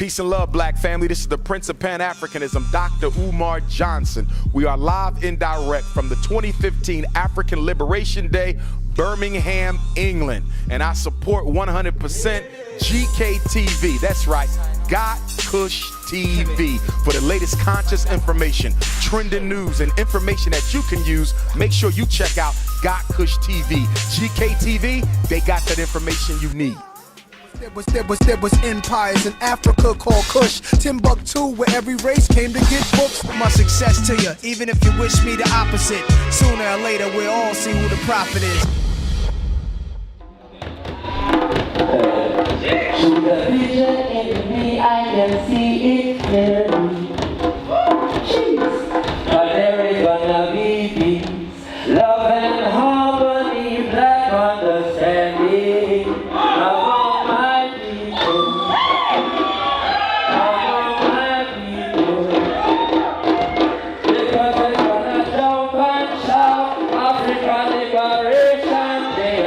Peace and love, black family. This is the Prince of Pan-Africanism, Dr. Umar Johnson. We are live and direct from the 2015 African Liberation Day, Birmingham, England. And I support 100% GKTV. That's right, GotKush TV. For the latest conscious information, trending news, and information that you can use, make sure you check out GotKush TV. GKTV, they got that information you need. There was empires in Africa called Kush, Timbuktu, where every race came to get books. My success to you, even if you wish me the opposite. Sooner or later, we'll all see who the prophet is. Through the vision in me, I can see it clearly. But there is gonna be peace, love and harmony, black understanding among my people, among my people. Because they're gonna jump and shout, African Liberation Day.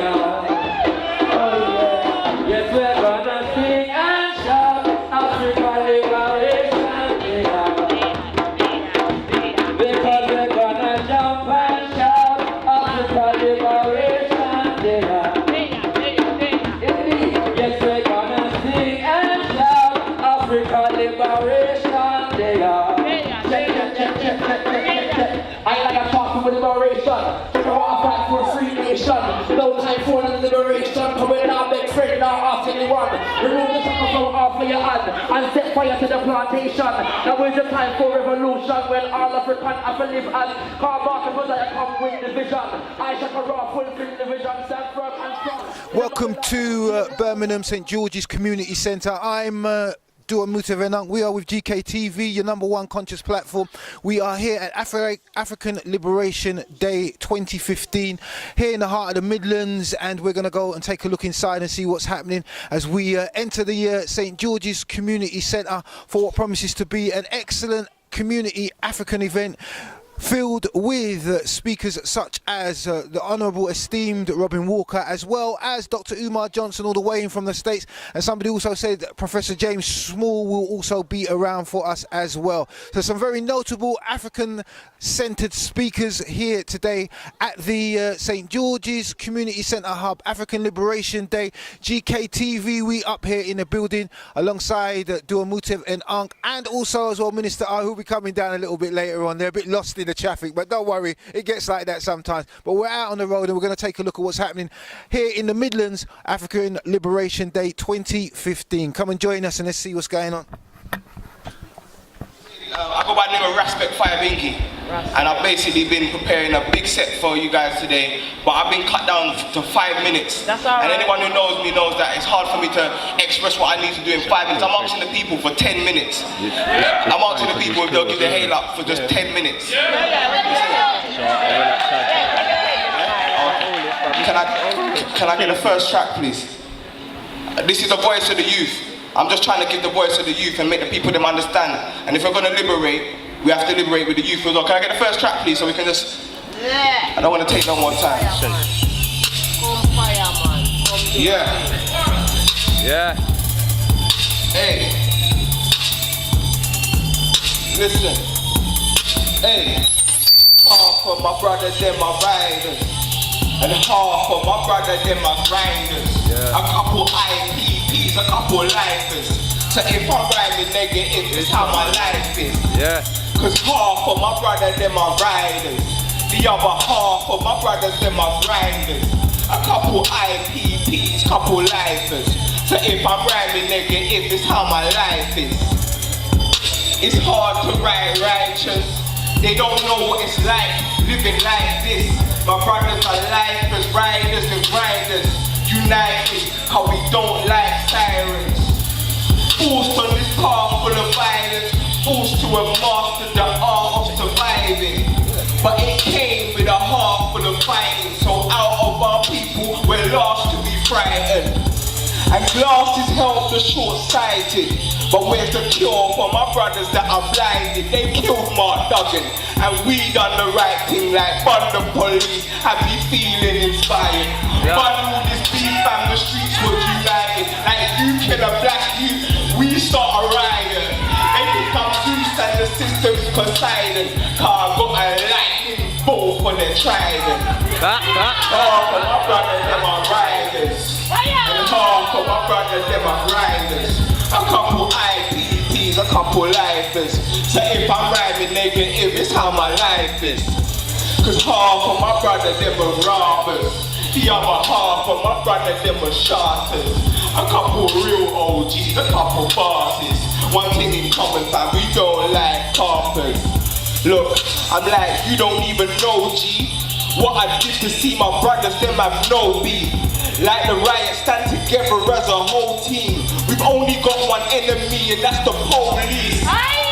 Oh yeah, yes we're gonna sing and shout, African Liberation Day. Because we're gonna jump and shout, African Liberation Day. Yes, we're gonna sing and shout, African Liberation Day. I like a talk for liberation. Check out I fight for a free nation. No time for the liberation. Come in now, make friend, now ask anyone. Remove the shackles from off of your hand and set fire to the plantation. Now is the time for revolution when all African have to live as Karl Marx was like a come with the vision. I shall fulfill the vision, stand firm and strong. Welcome to Birmingham St George's Community Centre. I'm Dua Mutavenang. We are with GKTV, your #1 conscious platform. We are here at African Liberation Day 2015, here in the heart of the Midlands, and we're going to go and take a look inside and see what's happening as we enter the St George's Community Centre for what promises to be an excellent community African event, filled with speakers such as the Honourable Esteemed Robin Walker, as well as Dr. Umar Johnson all the way in from the States, and somebody also said that Professor James Small will also be around for us as well. So some very notable African-centred speakers here today at the St George's Community Centre Hub, African Liberation Day, GKTV. We up here in the building alongside Dua Mutev and Ankh, and also as well Minister I, who'll be coming down a little bit later on. They're a bit lost in the traffic, but don't worry, it gets like that sometimes. But we're out on the road and we're going to take a look at what's happening here in the Midlands, African Liberation Day 2015. Come and join us and let's see what's going on. I go by the name of Raspect Fyabinghi, and I've basically been preparing a big set for you guys today, but I've been cut down to 5 minutes. That's all right. And anyone who knows me knows that it's hard for me to express what I need to do in 5 minutes. I'm asking the people for 10 minutes. I'm asking the people if they'll give their hail up for just 10 minutes. Can I get the first track, please? This is the voice of the youth. I'm just trying to give the voice of the youth and make the people them understand. And if we're going to liberate, we have to liberate with the youth as well. Can I get the first track, please, so we can just... I don't want to take no more time. Yeah. Yeah. Hey. Listen. Hey. Half of my brothers, they're my riders. And half of my brothers, they're my grinders. Yeah. A couple IPPs, a couple lifers. So if I'm riding negative, it's how my life is. Yeah. Cause half of my brothers, they're my riders. The other half of my brothers, they're my grinders. A couple IPPs, couple lifers. So if I'm riding negative, it's how my life is. It's hard to ride righteous. They don't know what it's like living like this. My brothers are lifers, riders and grinders. United, cause we don't like sirens. Forced on this path full of violence. Forced to have mastered the art of surviving. But it came with a heart full of fighting. So out of our people, we're lost to be frightened. And glasses help the short-sighted. But where's the cure for my brothers that are blinded? They killed Mark Duggan, and we done the right thing like fund the police. Have me feeling inspired. Fund all this beef and the streets were united. Like if you kill a black youth, we start a riot. system's Poseidon. Car got a lightning bolt for the trident. Half of my brothers, them are riders. And half of my brothers, them are grinders. A couple IPPs, a couple lifers. So if I'm rhyming negative, it's how my life is. Cause half of my brothers, them are robbers. The other half of my brothers, them are charters. A couple real OGs, a couple bosses. One thing in common, fam, we don't like carpers. Look, I'm like, you don't even know, G. What I did to see my brothers, them have no beef. Like the riot, stand together as a whole team. We've only got one enemy, and that's the police.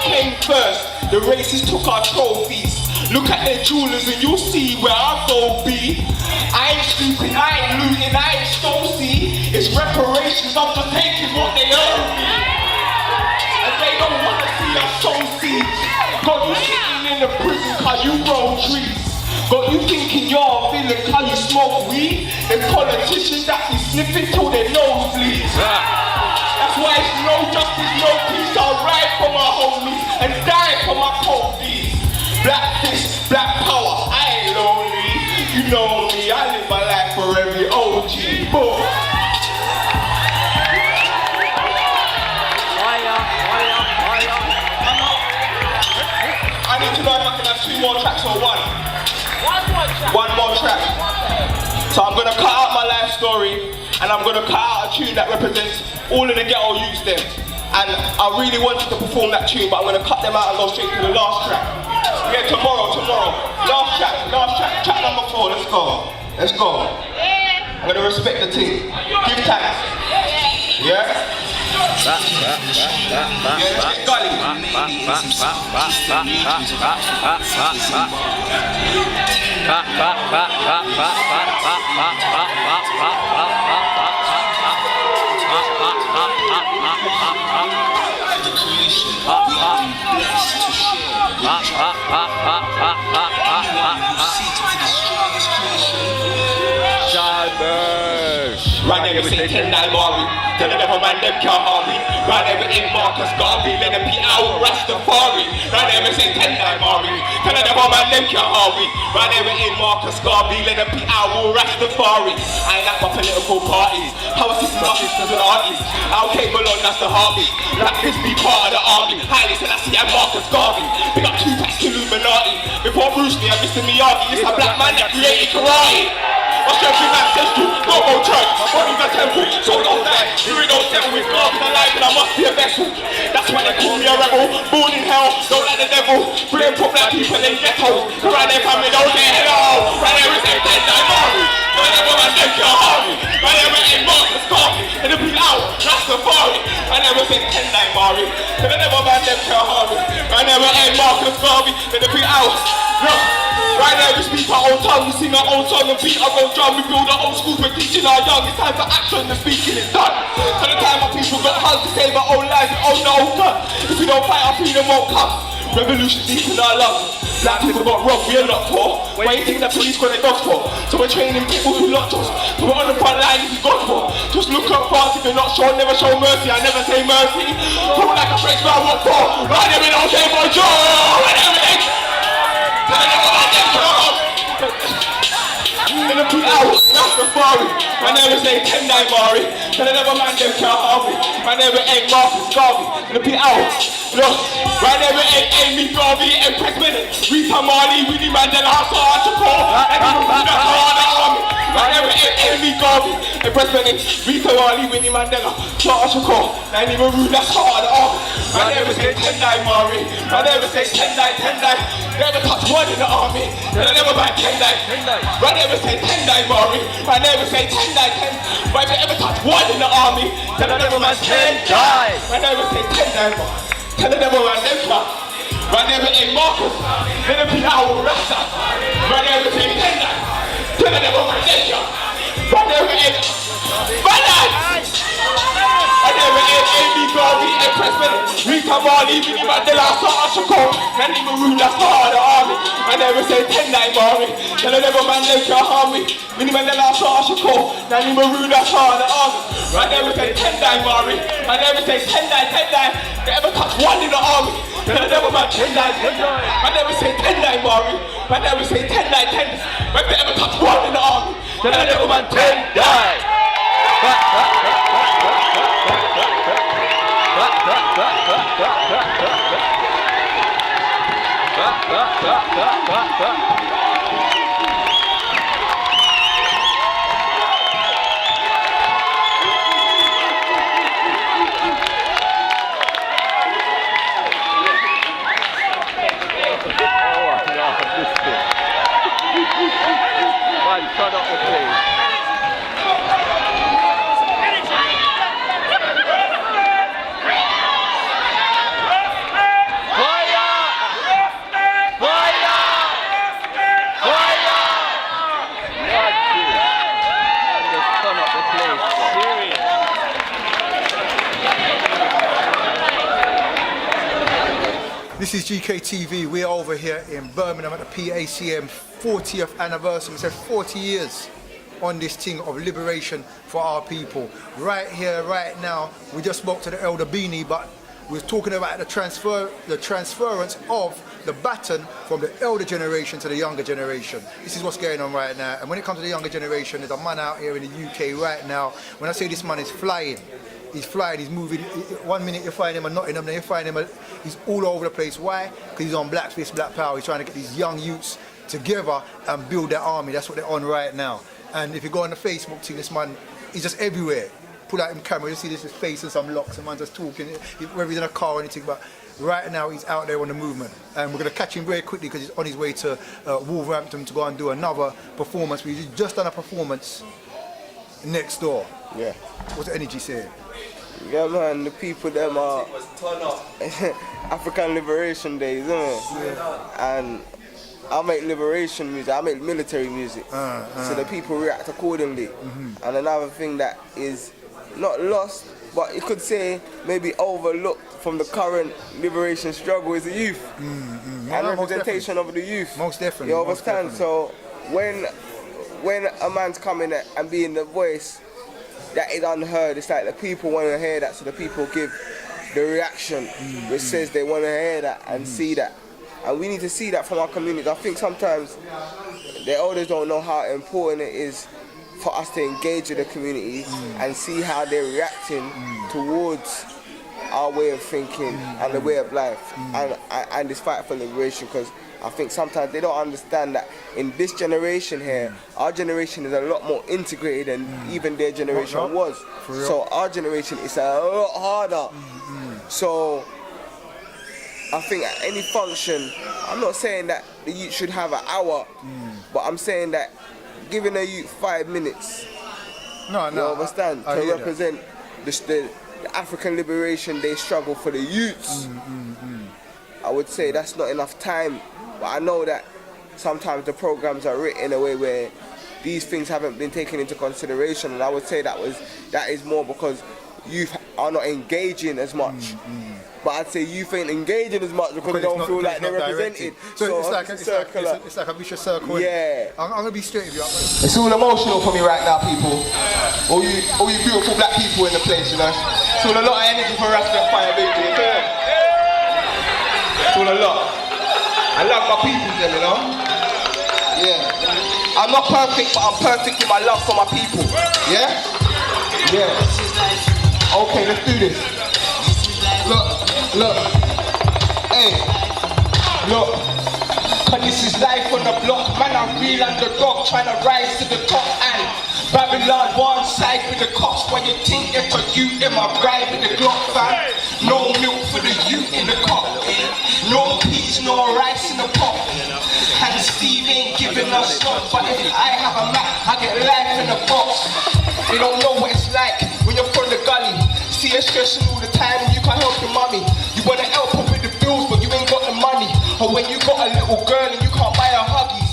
Came first, the racists took our trophies. Look at their jewelers and you'll see where our gold be. I ain't stupid, I ain't looting, I ain't stosy. It's reparations, I'm just taking what they owe me. And they don't wanna see us so see. Got you sitting in the prison cause you grow trees. Got you thinking you're a villain cause you smoke weed. There's politicians that be sniffing till their nose bleeds. That's why it's no justice, no peace. I'll ride for my homies and die for my coldies. Black fist, black power, I ain't lonely. You know me, I live my life for every OG. Boom. I need to know if I can have 2 more tracks or one. One more track. So I'm gonna cut out my life story and I'm gonna cut out a tune that represents all of the ghetto youths there. And I really wanted to perform that tune, but I'm gonna cut them out and go straight to the last track. Yeah, tomorrow. Last track, track number 4, let's go. I'm gonna respect the team. Give thanks. Yeah? Yeah, let's get gully. Right there we say 10 Mari. Tell the devil man them can't harm me. Right there we in Marcus Garvey. Let them be out Rastafari. Right there we say 10 Mari. Tell the devil man them can't harm me. Right there we in Marcus Garvey. Let them be out Rastafari. I ain't like my political parties. Power system, my sisters and aunties. I'll cable on, that's the heartbeat. Like this be part of the army. Highly Selassie and Marcus Garvey. Big up 2 packs Illuminati. Before Bruce Lee and Mr. Miyagi. It's a black man that created karate. My strength is ancestral, don't go church, my body's a temple, so don't die. You ain't no devil with God in the life and I must be a vessel. That's why they call me a rebel, born in hell, don't like the devil. Bring put black people in ghettos, right there family don't get hello. Right there is a 10 Mari, right there with my neck can't harm me. Right there with a Marcus Garvey, and the people out, Rastafari. Right there with a 10 Mari, and the devil man them can't harm me. Right there with a Marcus Garvey, and the people out. Right now we speak our own tongue, we sing our own song and beat our own drum. We build our own schools, we're teaching our young. It's time for action, the speaking is done. So the time our people got hard to save our own lives, we own our own gun. If we don't fight, our freedom won't come. Revolution deep in our lungs. Black people got robbed, we're not poor. Why you think the police got their dogs for? So we're training people who locked us. So we're on the front line, this is God for. Just look up fast if you're not sure, never show mercy, I never say mercy. Talk like a French man, what for? Right there we don't care for joy. Right there we ain't. In the 2 hours, Rastafari. My name is 10 Mari. Tell the devil man them can't harm me. My name is Marcus Garvey. In the 2 hours. Look, right there we ain't Amy Garvey, Empress Minute. Rita Marley, Winnie Mandela, Sarge Paul. Everyone that's hard at army. Right there we ain't Amy Garvey, Empress Minute. Rita Marley, Winnie Mandela, Sarge Paul. Now even rude, that's hard at army. Right there we say 10 Mari. Right there we say 10 Never touch one in the army. Never buy 10 Right there we say 10 Mari. Right there we say 10 Right there ever touch one in the army. Tell the devil man 10 die. Right there we say 10 Mari. Tell the devil man them shot. Right there we ain't Marcus. Let them be our Rasta. Right there we say 10 Tell the devil man them shot. Right there we ain't right there we ain't Amy Garvey, Empress Minute. Rita Marley, Winnie Mandela, Sarge Paul. And even rude, that's the heart of the army. And they will say 10 Mari. Tell the devil man them can't harm me. Winnie Mandela, Sarge Paul. And even rude, that's the heart of the army. Right there we say 10 Mari. And they will say 10 They ever touch one in the army. I never man 10-9. I never say 10-9, Mari. I never say 10-9, 10. If they ever touch one in the army, then I never man 10-9. Turn up the place. This is GKTV. We're over here in Birmingham at the PACM 40th anniversary. We said 40 years on this thing of liberation for our people. Right here, right now, we just spoke to the elder Beanie, but we're talking about the transference of the baton from the elder generation to the younger generation. This is what's going on right now. And when it comes to the younger generation, there's a man out here in the UK right now. When I say this man is flying, he's flying, he's moving. 1 minute you find him at Nottingham, then you find him, he's all over the place. Why? Because he's on Black Fist, Black Power. He's trying to get these young youths together and build their army. That's what they're on right now. And if you go on the Facebook, see this man, he's just everywhere. Pull out him camera, you see this his face and some locks, and man just talking, whether he's in a car or anything, but right now he's out there on the movement. And we're going to catch him very quickly because he's on his way to Wolverhampton to go and do another performance. We've just done a performance next door. Yeah. What's the energy saying? Yeah, man, the people them are African Liberation Days, isn't it? Yeah. And I make liberation music, I make military music, so the people react accordingly. And another thing that is not lost, but you could say maybe overlooked from the current liberation struggle is the youth. And representation of the youth. Most definitely. You understand? So when a man's coming and being the voice that is unheard, it's like the people want to hear that, so the people give the reaction which says they want to hear that and see that. And we need to see that from our communities. I think sometimes the elders don't know how important it is for us to engage with the community and see how they're reacting towards our way of thinking and the way of life and this fight for liberation, because I think sometimes they don't understand that in this generation here, our generation is a lot more integrated than even their generation was. So our generation is a lot harder. So I think at any function, I'm not saying that the youth should have an hour, but I'm saying that giving a youth 5 minutes, you understand, to represent the African Liberation Day struggle for the youths, I would say that's not enough time. But I know that sometimes the programs are written in a way where these things haven't been taken into consideration, and I would say that is more because youth are not engaging as much. But I'd say youth ain't engaging as much because they don't feel like they're represented. So it's like a vicious circle. Yeah. I'm going to be straight with you. It's all emotional for me right now, people. All you beautiful black people in the place, you know. It's all a lot of energy for Raspect Fyabinghi, okay? It's all a lot. I love my people, you know. Yeah. I'm not perfect, but I'm perfect in my love for my people. Yeah? Yeah. Okay, let's do this. Look, hey, look, cause this is life on the block, man, I'm real underdog, trying to rise to the top, and Babylon one side with the cops, when you think if a youth in my ride with the Glock, fam, no milk for the youth in the cup, no peas, no rice in the pot, and Steve ain't giving us stuff, but if I have a map, I get life in the box. They don't know what it's like when you're from the gully. See you stressing all the time and you can't help your mommy. You wanna help her with the bills but you ain't got the money. Or when you got a little girl and you can't buy her huggies.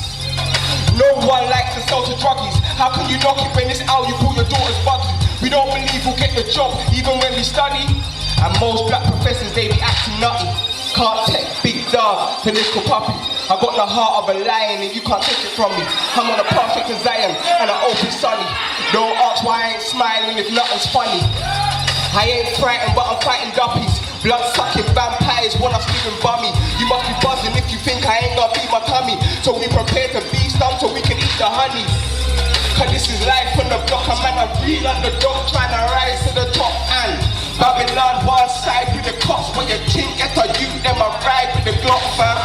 No one likes to sell to druggies. How can you knock it when it's out you pull your daughter's buggy? We don't believe we'll get the job even when we study. And most black professors they be acting nutty. Can't take big dog to little puppy. I got the heart of a lion and you can't take it from me. I'm on a path to Zion and I open sunny. Don't ask why I ain't smiling if nothing's funny. I ain't frightened but I'm fighting guppies. Blood sucking vampires eyes when I'm spitting bummy. You must be buzzing if you think I ain't gonna beat my tummy. So we prepare to be stung so we can eat the honey. Cause this is life on the block, I'm a real underdog trying to rise to the top. And Babylon one side with the cops, but you think get a youth, them I ride with the Glock, fam.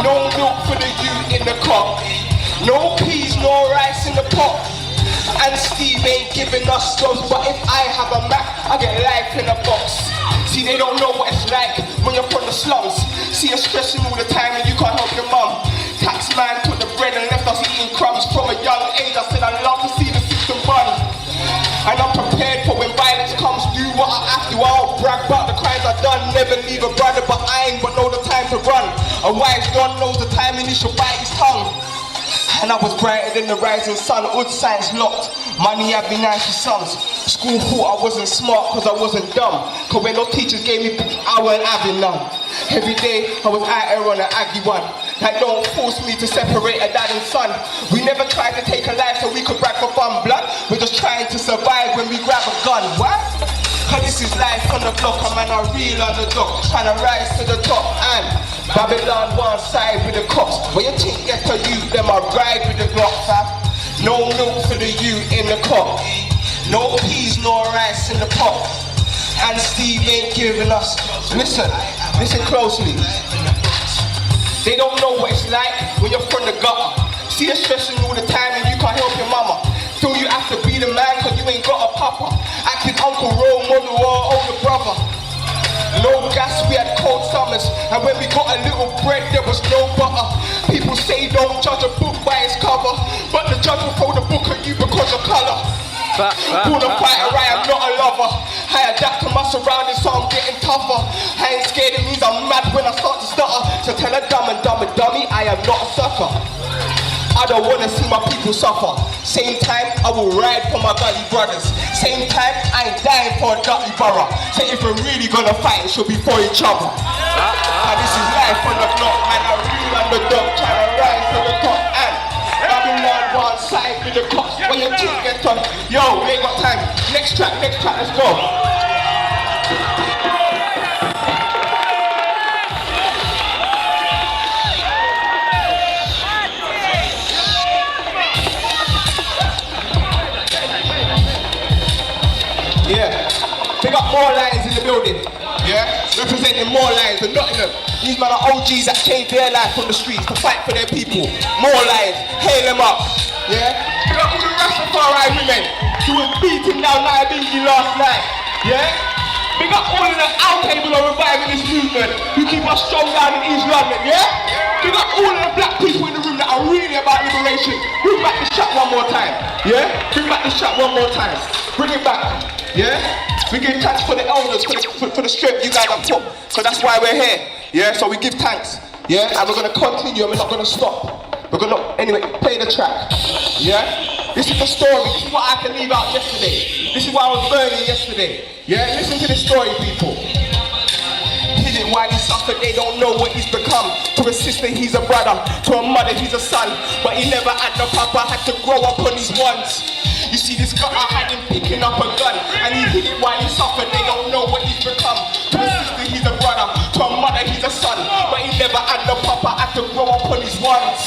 No milk for the youth in the cup, no peas, no rice in the pot. And Steve ain't giving us those, but if I have a Mac, I get life in a box. See, they don't know what it's like when you're from the slums. See, you're stressing all the time and you can't help your mum. Tax man took the bread and left us eating crumbs. From a young age, I said I love to see the system run. And I'm prepared for when violence comes, do what I have to. I'll brag about the crimes I've done, never leave a brother behind, but know the time to run. A wise God knows the time and he shall bite his tongue. And I was brighter than the rising sun, hood signs locked, money had me 90 sums. School thought I wasn't smart cause I wasn't dumb. Cause when those teachers gave me books, I weren't having none. Every day I was out here on an Aggie one. That don't force me to separate a dad and son. We never tried to take a life so we could brag for fun, blood. We're just trying to survive when we grab a gun, what? Cause this is life on the block, I'm a real underdog, trying to rise to the top. And Babylon one side with the cops, when you think get to you, them I ride with the Glock, fam. No milk for the youth in the cup, no peas, no rice in the pot. And Steve ain't giving us, listen closely. They don't know what it's like when you're from the gutter. See you stressing all the time and you can't help your mama. Feel you have to be the man cause you ain't got a papa. Acting uncle, role model or older brother. No gas, we had cold summers. And when we got a little bread, there was no butter. People say don't judge a book by its cover, but the judge will throw the book at you because of colour. Born a fighter, I am not a lover. I adapt to my surroundings so I'm getting tougher. I ain't scared, it means I'm mad when I start to stutter. So tell a dumb and dummy, I am not a sucker. I don't wanna see my people suffer. Same time, I will ride for my gully brothers. Same time, I ain't dying for a dirty borough. So if we're really gonna fight, it should be for each other. And this is life on the block, man. I real underdog, trying to rise to the top. And Babylon one side with the cops. When you think get on, yo, we ain't got time. Next track, let's go. Yeah, they got more lines in the building. Yeah, representing more lines than Nottingham. These men are OGs that changed their life from the streets to fight for their people. More lines, hail them up. Yeah, they got all the Raspect Fyabinghi women who was beating down Fyabinghi last night. Yeah, they got all of the out table of reviving this movement who keep us strong down in East London. Yeah, they got all of the black people in the room that are really about liberation. Bring back the shot one more time. Yeah, bring back the shot one more time. Bring it back. Yeah, we give thanks for the elders, for the strength you guys have put, so that's why we're here. Yeah, so we give thanks. Yeah, and we're gonna continue and we're not gonna stop. We're gonna, anyway, play the track. Yeah, this is the story. This is what I can leave out yesterday. This is why I was burning yesterday. Yeah, listen to this story, people. Hid it while he suffered, they don't know what he's become. To a sister, he's a brother. To a mother, he's a son. But he never had no papa, had to grow up on his ones. You see this guy, I had him picking up a gun, and he hid it while he suffered, they don't know what he's become. To a sister, he's a brother. To a mother, he's a son. But he never had no papa, had to grow up on his ones.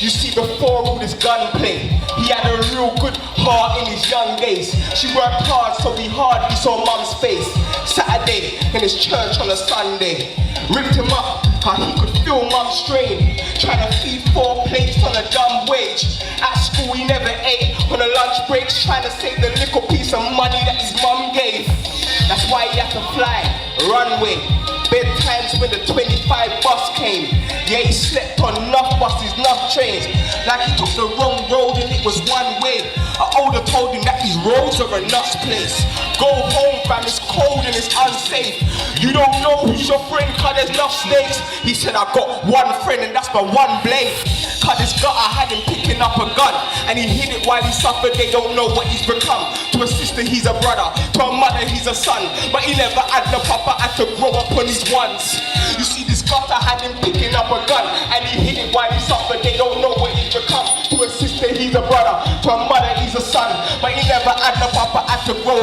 You see, before all this gunplay, he had a real good heart in his young days. She worked hard, so he hardly saw mum's face. Saturday, in his church on a Sunday, ripped him up, how he could feel mum's strain. Trying to feed 4 plates on a dumb wage. At school, he never ate. On the lunch breaks, trying to save the little piece of money that his mum gave. That's why he had to fly, runway. Bedtimes when the 25 bus came. Yeah, he slept on enough buses, enough trains. Like he took the wrong road and it was one way. I older told him that these roads are a nuts place. Go home fam, it's cold and it's unsafe. You don't know who's your friend cause there's enough stakes. He said I got one friend and that's my one blade. Cause this gutter had him picking up a gun, and he hid it while he suffered, they don't know what he's become. To a sister he's a brother, to a mother he's a son. But he never had no papa, had to grow up on his ones. You see this gutter had him picking up a gun, and he hid it while he suffered, they don't know what he's become. To a sister he's a brother, to a mother he's a son. But he never had no papa, had to grow.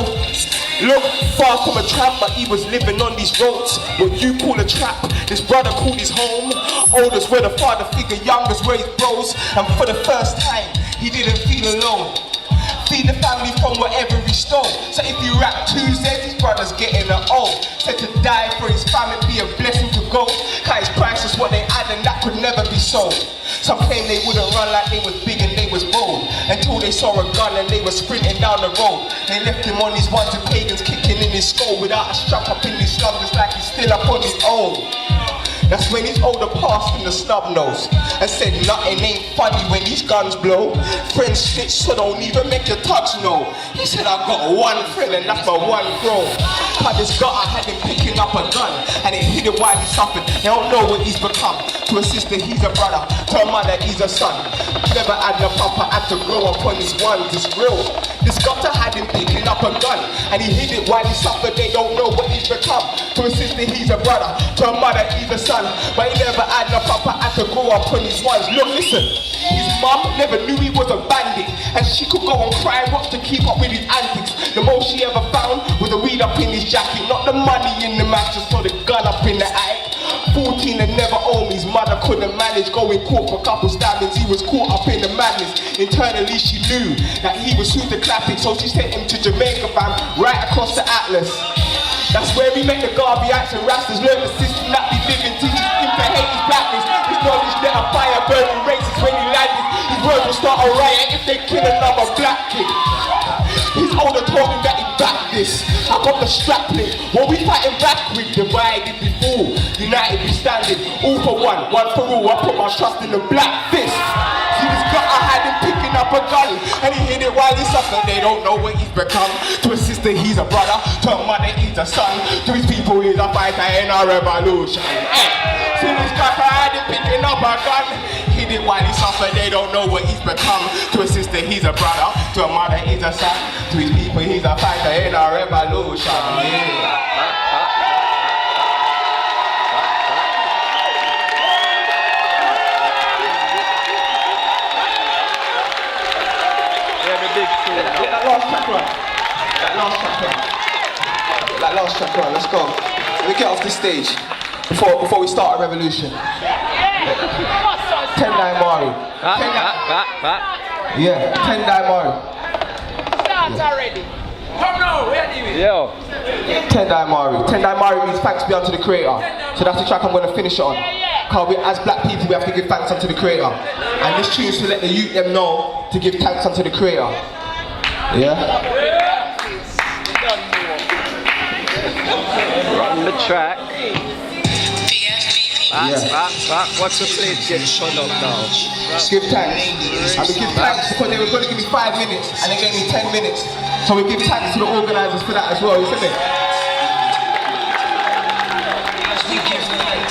Look, far from a tramp, but he was living on these roads. What you call a trap, this brother called his home. Oldest where the father figure, youngest where his bros. And for the first time, he didn't feel alone. Feed the family from whatever he stole. So if you rap Tuesdays, his brother's getting an O. Said to die for his family, be a blessing to go. Cause his price is what they had and that could never be sold. Some claim they wouldn't run like they was big and they was bold. Until they saw a gun and they were sprinting down the road. They left him on his ones and pagans kicking in his skull. Without a strap up in his slum, just like he's still up on his own. That's when his older passed in the snub nose and said nothing ain't funny when these guns blow. Friends snitch, so don't even make your thugs know. He said I got one friend and that's my one bro. Cause this gutter had him picking up a gun and it hit him while he suffered. They don't know what he's become. To a sister he's a brother, to a mother he's a son. Never had no papa, had to grow up on his ones, it's real. This gutter had him picking up a gun and he hid it while he suffered. They don't know what he's become. To a sister he's a brother, to a mother he's a son. But he never had no papa, had to grow up on his ones. Look, listen, his mum never knew he was a bandit, and she could go on crying rocks to keep up with his antics. The most she ever found was the weed up in his jacket, not the money in the mattress or the gun up in the attic. 14 and never owned, his mother couldn't manage. Going court for a couple stabbings, he was caught up in the madness. Internally she knew that he was soon to clap it, so she sent him to Jamaica, fam, right across the Atlas. That's where he met the Garvey acts and Rastas, learned the system that we live in, teaches him to hate his blackness. His knowledge lit a fire, burning racist when he landed. His words will start a riot if they kill another black kid. His older told him that he backed this. I got the strap lit. What we fighting back with, divided before, united we standing. All for one for all. I put my trust in the black fist. See this gutter had him picking up a gun and he hid it while he suffered. They don't know what he's become. To his sister he's a brother, to a mother he's a son. To his people he's a fighter in a revolution. See this gutter had him picking up a gun, hid it while he suffered. They don't know what he's become. To his sister he's a brother, to a mother he's a son. To his people he's a fighter in a revolution. That last track run, let's go. Let me get off this stage before we start a revolution. Tendai Mari. Yeah, Tendai Mari. Start already. Come now, where are you? Yo. Tendai Mari. Tendai Mari means thanks be unto the Creator. So that's the track I'm going to finish it on. Because we, as black people, we have to give thanks unto the Creator. And this tune is to let the youth them know to give thanks unto the Creator. Yeah? Run the track. What's the place getting shut up now? Just give thanks. And we give thanks because they were going to give me 5 minutes and they gave me 10 minutes. So we give thanks to the organisers for that as well, isn't it?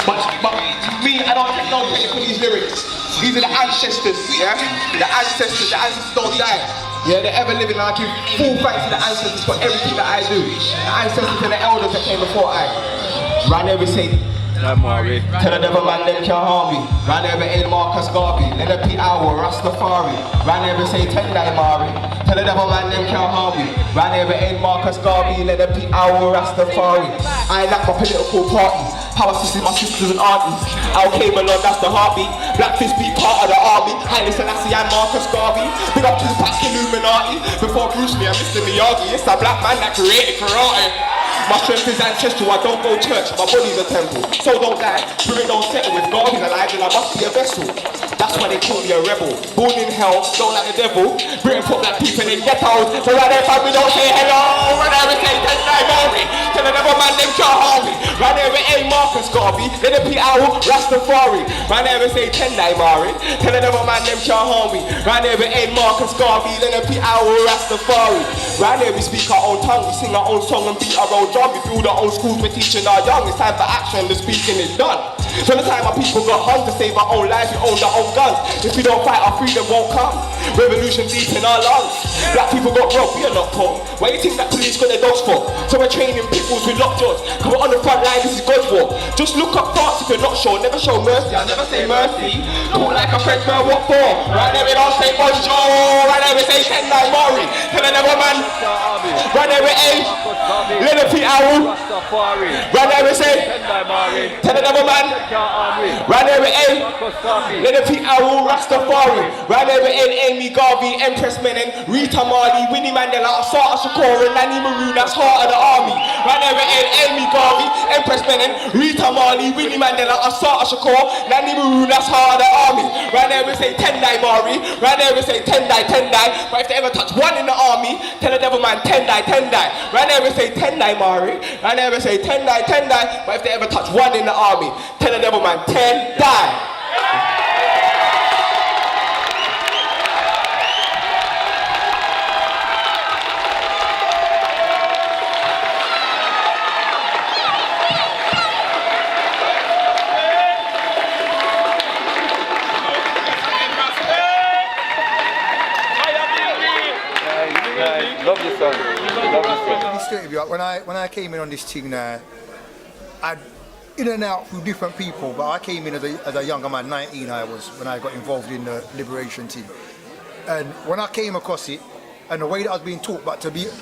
But me, I don't take no credit for these lyrics. These are the ancestors, yeah? The ancestors don't die. Yeah, they're ever living, and I give full thanks to the ancestors for everything that I do. The ancestors and the elders that came before I. Right there we say, tell the devil man them can't harm me. Right there we ain't Marcus Garvey. Let the P hour Rastafari. Right there we say Tendai Mari. Tell the devil man them can't harm me. Right there we ain't Marcus Garvey. Let the P hour Rastafari. I like my political party. Power sisters, my sisters and aunties. Okay, but Lord, that's the heartbeat. Black fist be part of the army. Haile Selassie and Marcus Garvey. Big up to the pack Illuminati. Before Bruce Lee and Mr. Miyagi. It's a black man that created karate. My strength is ancestral, I don't go church, my body's a temple. So don't die, spirit don't settle. With God he's alive and I must be a vessel. That's why they call me a rebel. Born in hell, don't like the devil. Britain put black people in ghettos. So right there family don't say hello. Right there we say Tendai Mari. Tell the devil man them can't harm me. Right there we ain't Marcus Garvey. Let the P out Rastafari. Right there we say Tendai Mari. Tell the devil man them can't harm me. Right there we ain't Marcus Garvey. Let the P out Rastafari. Right there we speak our own tongue. We sing our own song and beat our own drum. We build our own schools, we're teaching our young. It's time for action, the speaking is done. So the time our people got hung to save our own lives, we own our own guns. If we don't fight, our freedom won't come. Revolution deep in our lungs. Black people got robbed, we are not poor. Why you think that police got their dogs for? So we're training peoples with locked doors. Come on the front line, this is God's war. Just look up France if you're not sure. Never show mercy, I'll never say mercy. Talk like a French man, what for? Right there we don't say bonjour. Right there we say Kendai Mari. Tell another man. Right there we A. Let the feet out. Right there we say. Tell another man. Right there we A. Let the feet out. Rastafari. Right there we N. Amy Garvey, Empress Menon, Rita Marley, Winnie Mandela, Asata Shakur, and Nanny Maroon. That's heart of the army. Right there we Amy Garvey, Empress Menon, Rita Marley, Winnie Mandela, Asata Shakur, Nanny Maroon. That's heart of the army. Right there we say Tendai Mari. Right there we say Tendai. But if they ever touch one in the army, tell the devil man Tendai. Right there we say Tendai Mari. Right there we say Tendai. But if they ever touch one in the army, tell the devil man Tendai. Love your song. When I came in on this thing now, I in and out through different people, but I came in as a younger man, 19 I was, when I got involved in the liberation team. And when I came across it, and the way that I was being taught,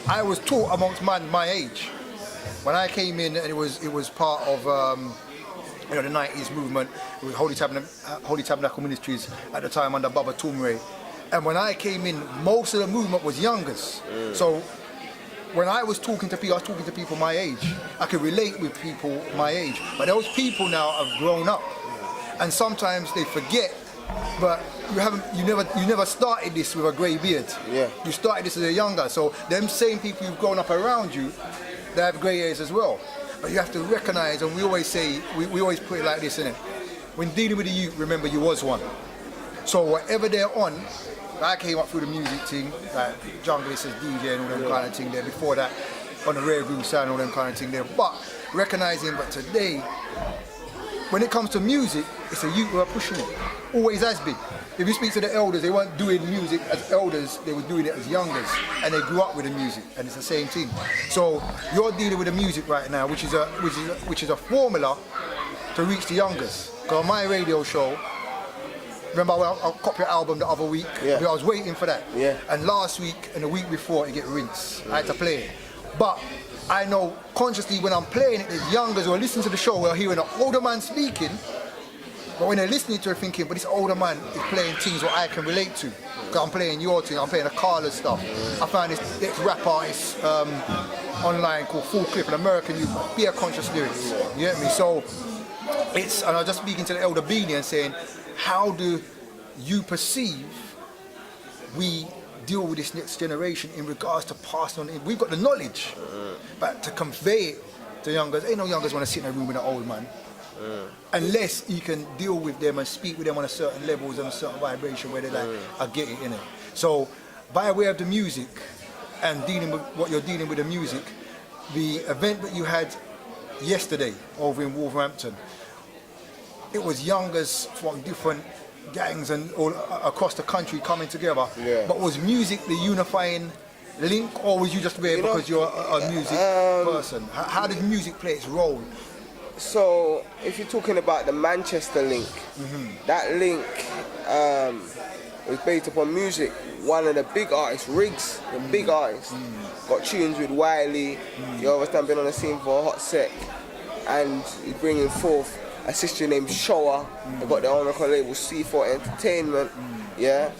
I was taught amongst man my age. When I came in, and it was part of the 90s movement, it was Holy Tabernacle Ministries at the time under Baba Tumre. And when I came in, most of the movement was youngers. So when I was talking to people, I was talking to people my age. I could relate with people my age. But those people now have grown up. And sometimes they forget, but you never started this with a grey beard. Yeah. You started this as a younger. So them same people who've grown up around you, they have grey hairs as well. But you have to recognize, and we always say, we always put it like this, innit? When dealing with the youth, remember you was one. So whatever they're on, I came up through the music thing, like Junglist as DJ and all them kind of thing there. Before that, on the rare groove sound, all them kind of thing there. But recognizing, but today, when it comes to music, it's the youth who are pushing it. Always has been. If you speak to the elders, they weren't doing music as elders, they were doing it as youngers, and they grew up with the music, and it's the same thing. So you're dealing with the music right now, which is a formula to reach the youngers. Because on my radio show, remember I copied your album the other week? Yeah. I was waiting for that. Yeah. And last week and the week before it get rinsed. I had to play it. But I know consciously when I'm playing it, there's youngers who are listening to the show, who are hearing an older man speaking, but when they're listening to it thinking, but this older man is playing things what I can relate to. Because I'm playing your thing, I'm playing the Carla stuff. I found this rap artist online called Full Clip, an American youth, beer conscious lyrics. You get me? So it's, and I was just speaking to the elder Beanie and saying, how do you perceive we deal with this next generation in regards to passing on? We've got the knowledge, but to convey it to youngers, ain't no youngers want to sit in a room with an old man. Unless you can deal with them and speak with them on a certain levels and a certain vibration where they're like, I get it, innit? So, by way of the music and dealing with what you're dealing with the music, the event that you had yesterday over in Wolverhampton, it was youngers from different gangs and all across the country coming together. Yeah. But was music the unifying link, or was you just there because you're a music person? How did music play its role? So, if you're talking about the Manchester link, that link was based upon music. One of the big artists, Riggs, the big artist, got tunes with Wiley. You understand, been on the scene for a hot sec, and he's bringing forth a sister named Showa. They got their own record label, C4 Entertainment. Yeah,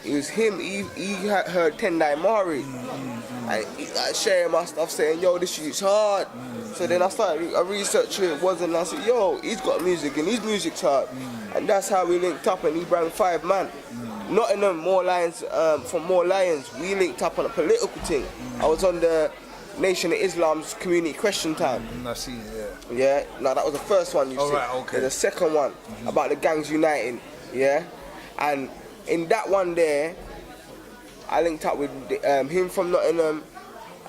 it was him. He had heard Tendai Mari, and he started sharing my stuff, saying, "Yo, this shit's hard." So then I researched who it was, and I said, "Yo, he's got music, and his music's hard." And that's how we linked up, and he brought 5 man. Nottingham, More Lions, from More Lions, we linked up on a political thing. I was on the Nation of Islam's community question time. I see it, yeah. No, that was the first one you see. Right, okay. There's a second one about the gangs uniting, yeah. And in that one there, I linked up with him from Nottingham,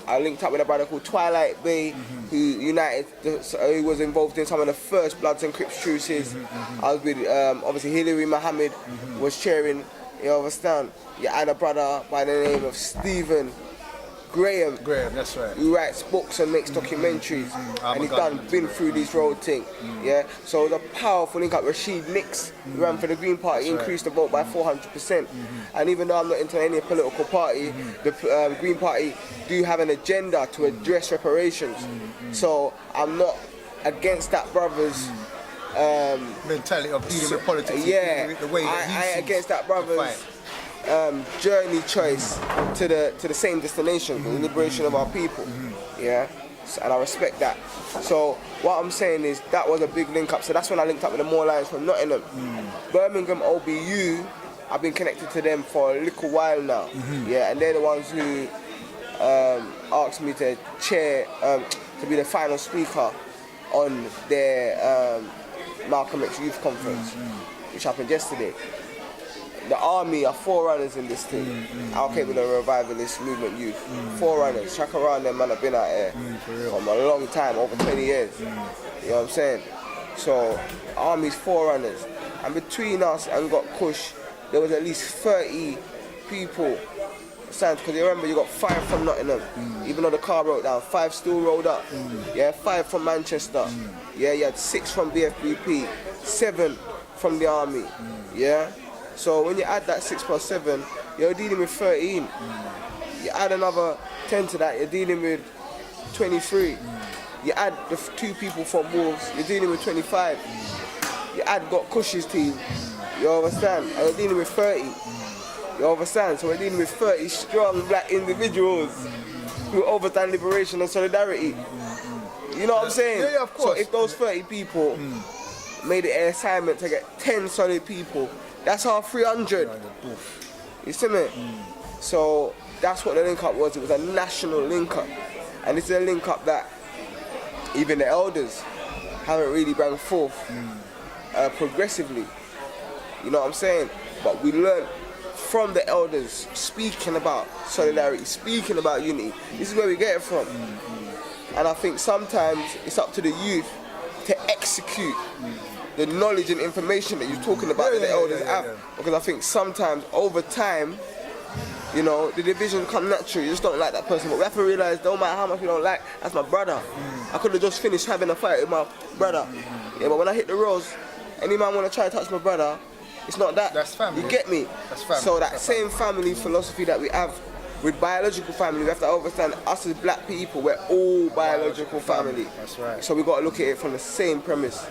I linked up with a brother called Twilight Bay, who who was involved in some of the first Bloods and Crips truces. I was with, obviously, Hillary Muhammad was chairing, you understand? You had a brother by the name of Stephen Graham, that's right. who writes books and makes documentaries, and he's been through this road thing. Yeah, so the powerful link up. Rashid Nix ran for the Green Party, increased the vote by 400%. And even though I'm not into any political party, the Green Party do have an agenda to address reparations. So I'm not against that brother's mentality of dealing with politics. Yeah, the way that I ain't against that brother's journey choice to the same destination, the liberation of our people. Yeah, and I respect that. So what I'm saying is that was a big link up. So that's when I linked up with the More Lions from Nottingham. Birmingham OBU, I've been connected to them for a little while now. Yeah, and they're the ones who asked me to chair, to be the final speaker on their Malcolm X Youth Conference, which happened yesterday. The army are forerunners in this thing. Al Qaeda, the revivalist movement youth. Forerunners. Shaka Khan, them man have been out here for a long time, over 20 years. You know what I'm saying? So, army's forerunners. And between us and GotKush, there was at least 30 people. Because you remember, you got 5 from Nottingham. Even though the car broke down, 5 still rolled up. Yeah, 5 from Manchester. Yeah, you had 6 from BFBP, 7 from the army. Yeah. So when you add that 6 plus 7, you're dealing with 13. You add another 10 to that, you're dealing with 23. You add the 2 people from Wolves, you're dealing with 25. You add GotKush's team, you understand? And you're dealing with 30. You understand? So we're dealing with 30 strong black individuals who overstand liberation and solidarity. You know what I'm saying? Yeah, of course. So if those 30 people made it an assignment to get 10 solid people, that's our 300. You see me? So that's what the link up was. It was a national link up. And it's a link up that even the elders haven't really brought forth progressively. You know what I'm saying? But we learned from the elders speaking about solidarity, speaking about unity. This is where we get it from. And I think sometimes it's up to the youth to execute the knowledge and information that you're talking about that the elders have. Because I think sometimes over time, you know, the division come natural. You just don't like that person. But we have to realize, no matter how much you don't like, that's my brother. I could have just finished having a fight with my brother. Yeah, but when I hit the roads, any man want to try to touch my brother, it's not that. That's family. You get me? That's family. So that same family philosophy that we have with biological family, we have to understand us as black people, we're all biological family. That's right. So we got to look at it from the same premise.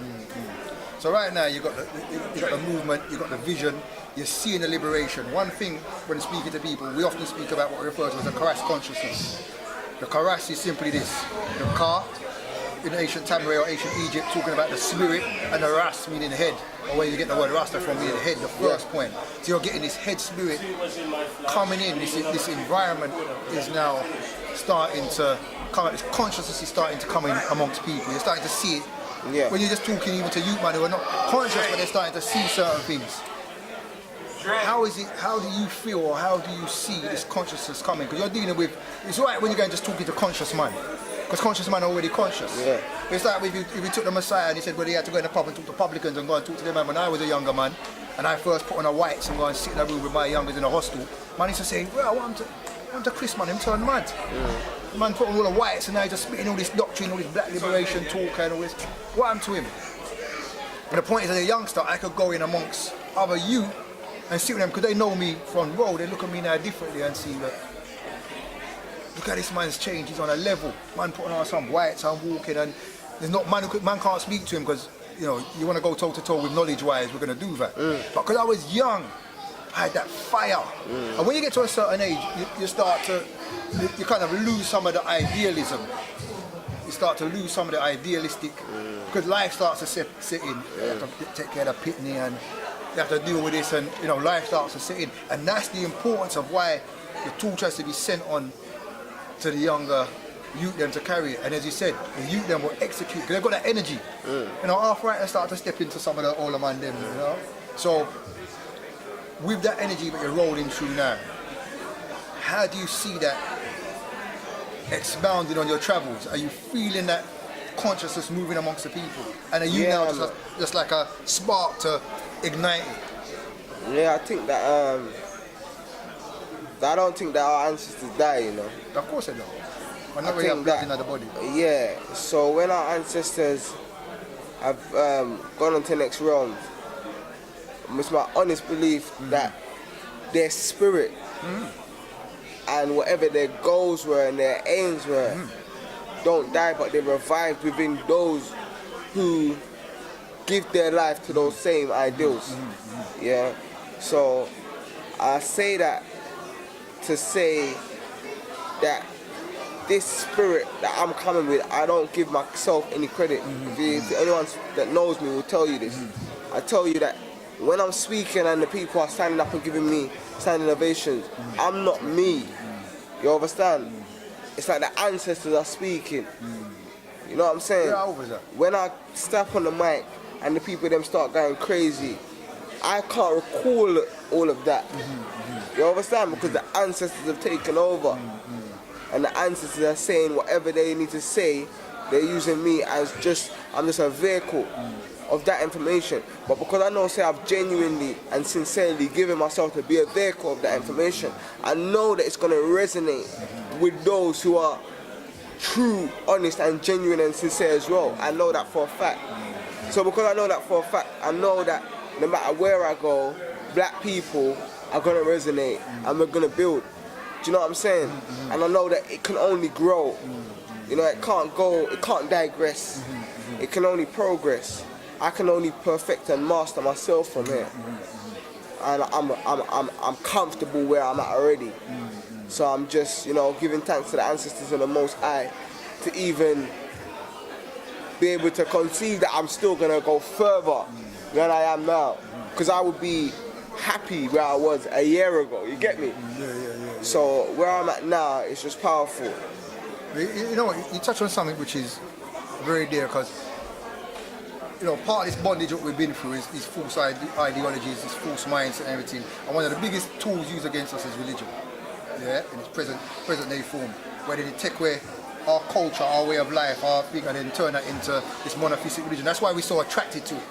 So right now you got the movement, you got the vision, you're seeing the liberation. One thing when speaking to people, we often speak about what we refer to as the Karas consciousness. The Karas is simply this: the Ka in ancient Tamaray or ancient Egypt, talking about the spirit, and the Ras meaning head, or where you get the word Rasta from, meaning head, the first point. So you're getting this head spirit coming in. This environment is now starting to come. This consciousness is starting to come in amongst people. You're starting to see it. Yeah. When you're just talking even to youth man who are not conscious, but they're starting to see certain things. How is it? How do you feel, or how do you see this consciousness coming? Because you're dealing with. It's right when you're going just talking to conscious man, because conscious man are already conscious. Yeah. But it's like if you took the Messiah and he said, well, he had to go in the pub and talk to publicans and go and talk to them. Man, when I was a younger man, and I first put on a whites and go and sit in a room with my youngers in a hostel, man used to say, well, I want to Chris, man, him turn mad. The man put on all the whites and now he's just spitting all this doctrine, all this black liberation talk and all this. What happened to him? And the point is, as a youngster, I could go in amongst other youth and sit with them, because they know me from road. They look at me now differently and see that, look at this man's changed, he's on a level. Man putting on some whites and walking, and there's not man can't speak to him because, you know, you want to go toe to toe with knowledge wise, we're going to do that. But because I was young, I had that fire. And when you get to a certain age, you start to, you kind of lose some of the idealism. You start to lose some of the idealistic, because life starts to set in. You have to take care of the pitney and you have to deal with this, and you know, life starts to set in. And that's the importance of why the torch has to be sent on to the younger youth them to carry it. And as you said, the youth them will execute, because they've got that energy. You know, arthritis start to step into some of the older man them, you know. So with that energy that you're rolling through now, how do you see that expounding on your travels? Are you feeling that consciousness moving amongst the people? And are you now just like a spark to ignite it? Yeah, I think that I don't think that our ancestors die, you know. Of course they don't. I know we have blood in the body. Yeah, so when our ancestors have gone on to the next realm, it's my honest belief that their spirit and whatever their goals were and their aims were don't die, but they revived within those who give their life to those same ideals. Yeah, so I say that to say that this spirit that I'm coming with, I don't give myself any credit. If anyone that knows me will tell you this. I tell you that when I'm speaking and the people are standing up and giving me standing ovations, I'm not me. You understand? It's like the ancestors are speaking. You know what I'm saying? Yeah, over that. When I step on the mic and the people them start going crazy, I can't recall all of that. You understand? Because the ancestors have taken over. And the ancestors are saying whatever they need to say. They're using me as I'm just a vehicle of that information. But because I know, say, I've genuinely and sincerely given myself to be a vehicle of that information, I know that it's going to resonate with those who are true, honest and genuine and sincere as well. I know that for a fact. So because I know that for a fact, I know that no matter where I go, black people are going to resonate and we're going to build. Do you know what I'm saying? And I know that it can only grow. You know, it can't digress. It can only progress. I can only perfect and master myself from here. And I'm comfortable where I'm at already. So I'm just, you know, giving thanks to the ancestors and the Most High to even be able to conceive that I'm still gonna go further than I am now. Because I would be happy where I was a year ago, you get me? So where I'm at now is just powerful. You know, you touch on something which is very dear, because you know, part of this bondage that we've been through is false ideologies, this false minds and everything. And one of the biggest tools used against us is religion. Yeah, in its present day form, where they take away our culture, our way of life, our thing, and then turn that into this monotheistic religion. That's why we're so attracted to it.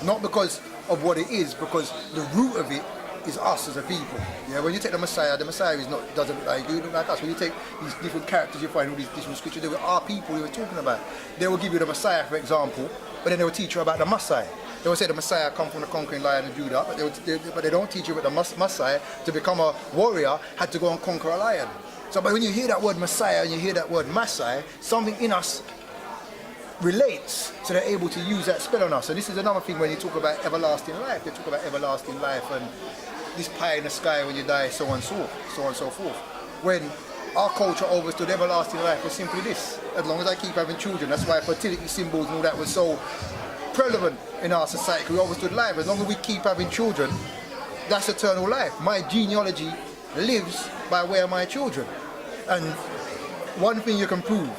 Not because of what it is, because the root of it is us as a people. Yeah, when you take the Messiah doesn't look like you, look like us. When you take these different characters you find all these different scriptures, they were our people we were talking about. They will give you the Messiah, for example, but then they will teach you about the Messiah. They will say the Messiah come from the conquering lion of Judah, but they don't teach you about the Messiah. To become a warrior had to go and conquer a lion. So but when you hear that word Messiah and you hear that word Messiah, something in us relates, so they're able to use that spell on us. And this is another thing when you talk about everlasting life. They talk about everlasting life and this pie in the sky when you die, so on and so forth. When our culture understood everlasting life was simply this: as long as I keep having children. That's why fertility symbols and all that was so prevalent in our society. We understood life. As long as we keep having children, that's eternal life. My genealogy lives by way of my children. And one thing you can prove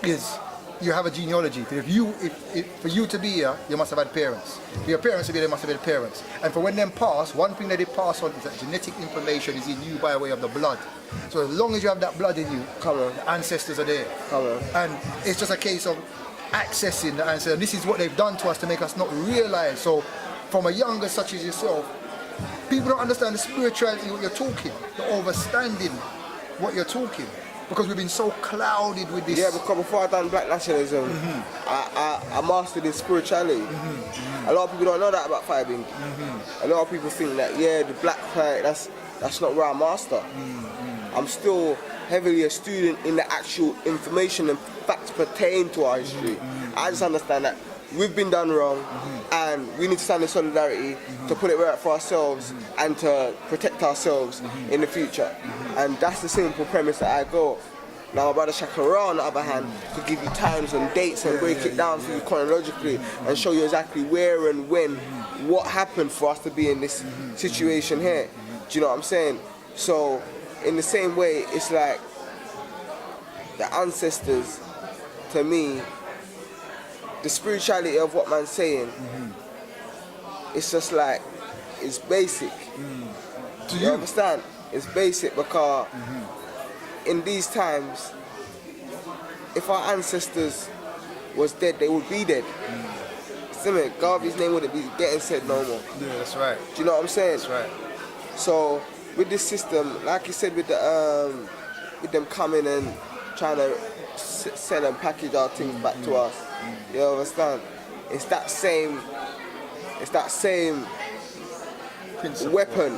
is you have a genealogy. If for you to be here, you must have had parents. For your parents to be there, must have had parents. And for when them pass, one thing that they pass on is that genetic information is in you by way of the blood. So as long as you have that blood in you, the ancestors are there. And it's just a case of accessing the ancestors. And this is what they've done to us to make us not realize. So from a younger such as yourself, people don't understand the spirituality of what you're talking, the overstanding what you're talking. Because we've been so clouded with this. Yeah, because before I done black nationalism, I mastered this spirituality. A lot of people don't know that about Fyabinghi. A lot of people think that, yeah, the black flag, that's not where I master. I'm still heavily a student in the actual information and facts pertain to our history. I just understand that we've been done wrong and we need to stand in solidarity to put it right for ourselves and to protect ourselves in the future. And that's the simple premise that I go. Now my brother Shakara on the other hand could give you times and dates and break it down for you chronologically and show you exactly where and when, what happened for us to be in this situation here. Do you know what I'm saying? So in the same way, it's like the ancestors, to me, the spirituality of what man's saying, it's just like, it's basic. Do you understand? It's basic because in these times, if our ancestors was dead, they would be dead. See me? Garvey's name wouldn't be getting said no more. Yeah, that's right. Do you know what I'm saying? That's right. So with this system, like you said, with with them coming and trying to sell and package our things back to us, you understand? It's that same Principle. weapon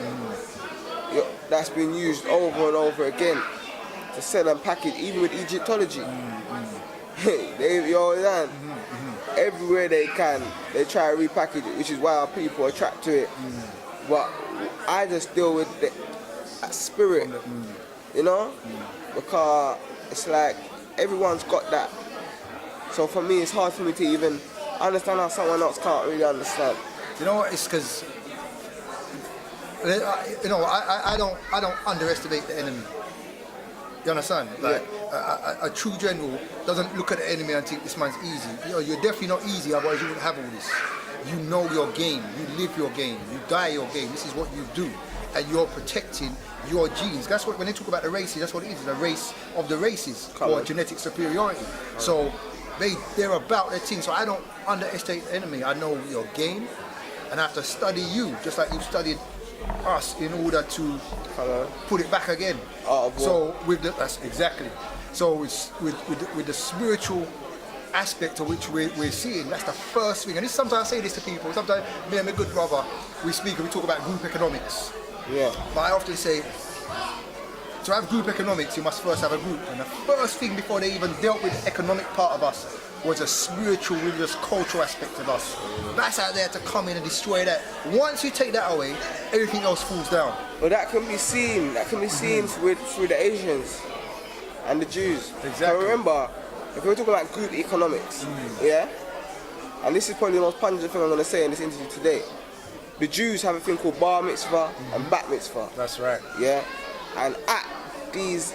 that's been used over and over again to sell and package, even with Egyptology. You understand? Everywhere they can, they try to repackage it, which is why our people attract to it. But I just deal with that spirit, you know? Because it's like everyone's got that. So for me, it's hard for me to even understand how someone else can't really understand. You know what? It's because I don't underestimate the enemy. You understand? Like a true general doesn't look at the enemy and think this man's easy. You're definitely not easy, otherwise you wouldn't have all this. You know your game, you live your game, you die your game. This is what you do, and you're protecting your genes. That's what when they talk about the races, that's what it is. The race of the races or genetic superiority. So they're about their thing. So I don't underestimate the enemy. I know your game, and I have to study you just like you studied us in order to put it back again. So that's exactly. So it's with the spiritual aspect of which we're seeing, that's the first thing. And this, sometimes I say this to people. Sometimes me and my good brother, we speak and we talk about group economics. Yeah. But I often say, to have group economics, you must first have a group. And the first thing before they even dealt with the economic part of us was a spiritual, religious, cultural aspect of us. That's out there to come in and destroy that. Once you take that away, everything else falls down. Well, that can be seen. That can be seen through the Asians and the Jews. Exactly. So remember, if we're talking about group economics, yeah, and this is probably the most pungent thing I'm going to say in this interview today. The Jews have a thing called bar mitzvah and bat mitzvah. That's right. Yeah, and at these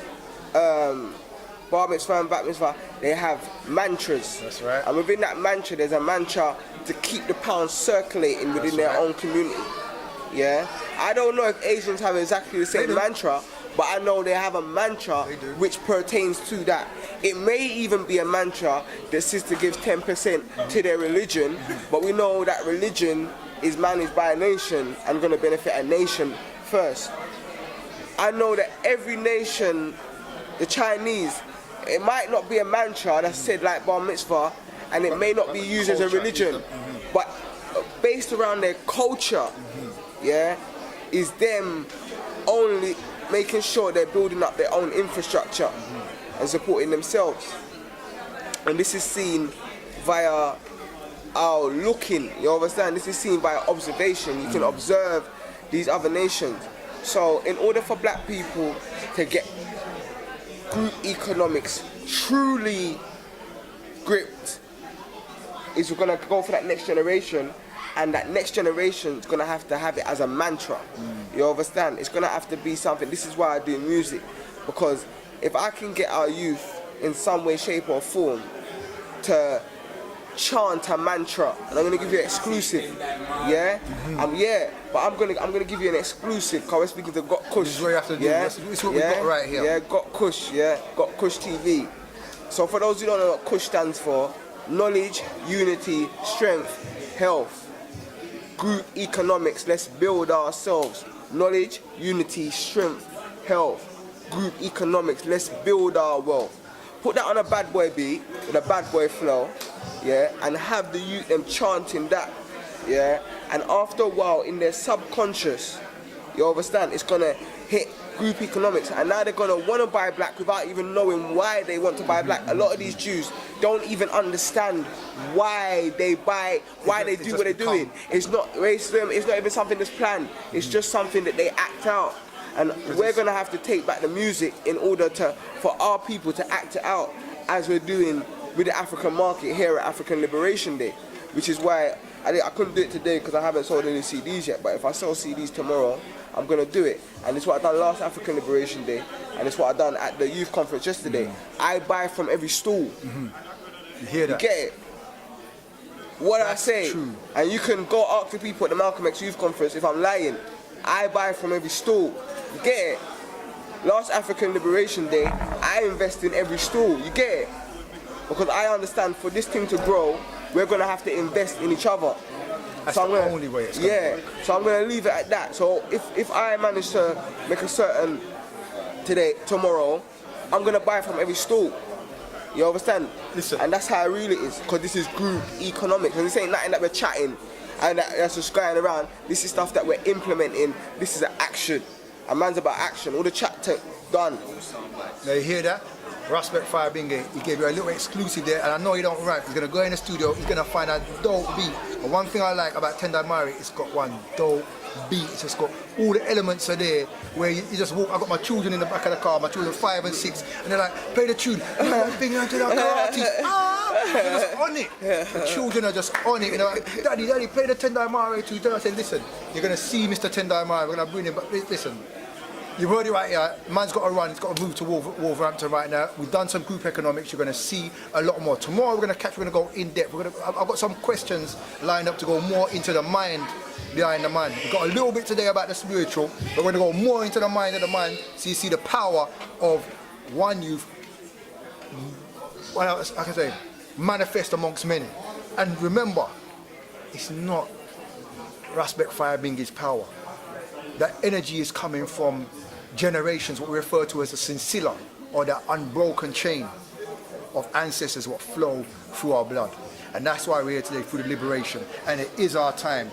bar mitzvah and bat mitzvah, they have mantras. That's right. And within that mantra, there's a mantra to keep the pound circulating within their own community. Yeah, I don't know if Asians have exactly the same mantra, but I know they have a mantra which pertains to that. It may even be a mantra that sister gives 10% to their religion, but we know that religion is managed by a nation and going to benefit a nation first. I know that every nation, the Chinese, it might not be a mantra that's said like bar mitzvah, and it may not be used as a religion, but based around their culture, yeah, is them only making sure they're building up their own infrastructure and supporting themselves. And this is seen via our looking, you understand? This is seen by observation. You can observe these other nations. So in order for black people to get group economics truly gripped, is we're gonna go for that next generation, and that next generation is gonna have to have it as a mantra. You understand? It's gonna have to be something. This is why I do music, because if I can get our youth in some way, shape or form to chant a mantra, and I'm gonna give you an exclusive, yeah? But I'm gonna give you an exclusive, because we're speaking to GotKush. This is what you have to do. Yeah? This is what we got right here. Yeah, GotKush, yeah, GotKush TV. So for those who don't know what KUSH stands for, knowledge, unity, strength, health, group economics. Let's build ourselves. Knowledge, unity, strength, health, group economics. Let's build our wealth. Put that on a bad boy beat with a bad boy flow, yeah, and have the youth them chanting that, yeah. And after a while, in their subconscious, you understand, it's gonna hit group economics, and now they're gonna want to buy black without even knowing why they want to buy black. A lot of these Jews don't even understand why they buy, why they do what they're doing. It's not racism. It's not even something that's planned. It's just something that they act out. And we're gonna have to take back the music in order for our people to act it out, as we're doing with the African market here at African Liberation Day, which is why I couldn't do it today because I haven't sold any CDs yet. But if I sell CDs tomorrow, I'm gonna do it. And it's what I done last African Liberation Day, and it's what I done at the youth conference yesterday. I buy from every stall. You hear that? You get it? What That's I say, true. And you can go ask the people at the Malcolm X youth conference if I'm lying. I buy from every stall. You get it? Last African Liberation Day, I invest in every stall. You get it? because I understand for this thing to grow, we're gonna have to invest in each other. That's So I'm the gonna, only way it's gonna work. So I'm gonna leave it at that. So if I manage to make a certain tomorrow, I'm gonna buy from every stall. You understand? Listen. And that's how real it is, because this is group economics, and this ain't nothing that we're chatting and that's just going around. This is stuff that we're implementing. This is an action. A man's about action. All the chat done. Now you hear that? Raspect Fyabinghi, he gave you a little exclusive there, and I know he don't rap. He's gonna go in the studio, he's gonna find a dope beat. And one thing I like about Tendai Mari, it's got one dope beat. It's just got all the elements are there where you just walk. I got my children in the back of the car, my children 5 and 6, and they're like, play the tune. Finger to the karate. They're just on it. The children are just on it. And they're like, Daddy, play the Tendai Mari tune. Then I said, listen, you're gonna see Mr. Tendai Mari. We're gonna bring him. But listen. You've heard it right here. Man's got to run. He's got to move to Wolverhampton right now. We've done some group economics. You're going to see a lot more. Tomorrow we're going to go in depth. I've got some questions lined up to go more into the mind behind the man. We've got a little bit today about the spiritual, but we're going to go more into the mind of the man, so you see the power of one youth, well, I can say, manifest amongst many. And remember, it's not Raspect Fyabinghi's power. That energy is coming from generations, what we refer to as a sinsilla, or the unbroken chain of ancestors what flow through our blood. And that's why we're here today, through the liberation. And it is our time.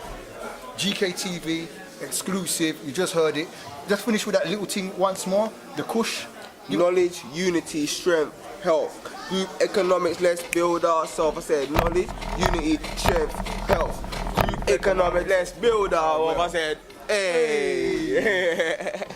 GKTV, exclusive, you just heard it. Just finish with that little thing once more, the Kush. Knowledge, unity, strength, health. Group economics, let's build ourselves. I said knowledge, unity, strength, health. Group economics, let's build ourselves. I said, hey.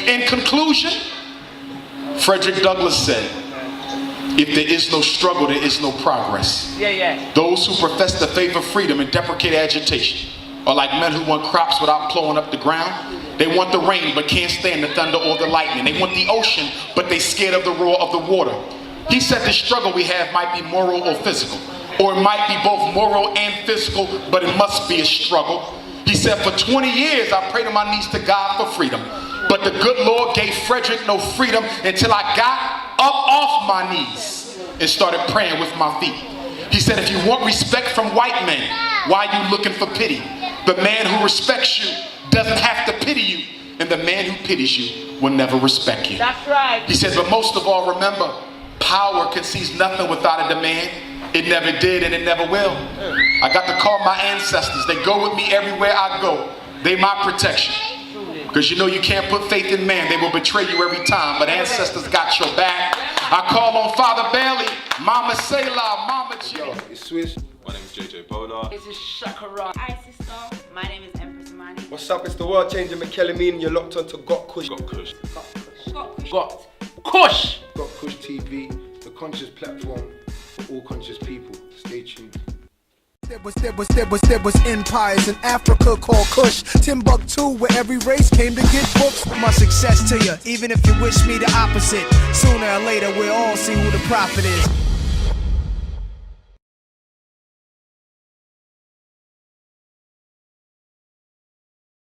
In conclusion, Frederick Douglass said, if there is no struggle, there is no progress. Those who profess the faith of freedom and deprecate agitation are like men who want crops without plowing up the ground. They want the rain but can't stand the thunder or the lightning. They want the ocean but they scared of the roar of the water. He said the struggle we have might be moral or physical, or it might be both moral and physical, but it must be a struggle. He said, for 20 years I prayed on my knees to God for freedom, but the good Lord gave Frederick no freedom until I got up off my knees and started praying with my feet. He said, if you want respect from white men, why are you looking for pity? The man who respects you doesn't have to pity you, and the man who pities you will never respect you. That's right. He said, but most of all, remember, power conceives nothing without a demand. It never did and it never will. I got to call my ancestors. They go with me everywhere I go. They my protection. Because you know you can't put faith in man. They will betray you every time. But ancestors got your back. I call on Father Bailey, Mama Selah, Mama G. Yo, it's Swiss. My name is JJ Polar. This is Shakara. Hi sister, my name is Empress Imani. What's up? It's the world changer McKellamine, and you're locked onto GotKush. GotKush. GotKush. GotKush TV, the conscious platform for all conscious people. Stay tuned. There was empires in Africa called Kush, Timbuktu, where every race came to get books. My success to you, even if you wish me the opposite. Sooner or later we'll all see who the prophet is.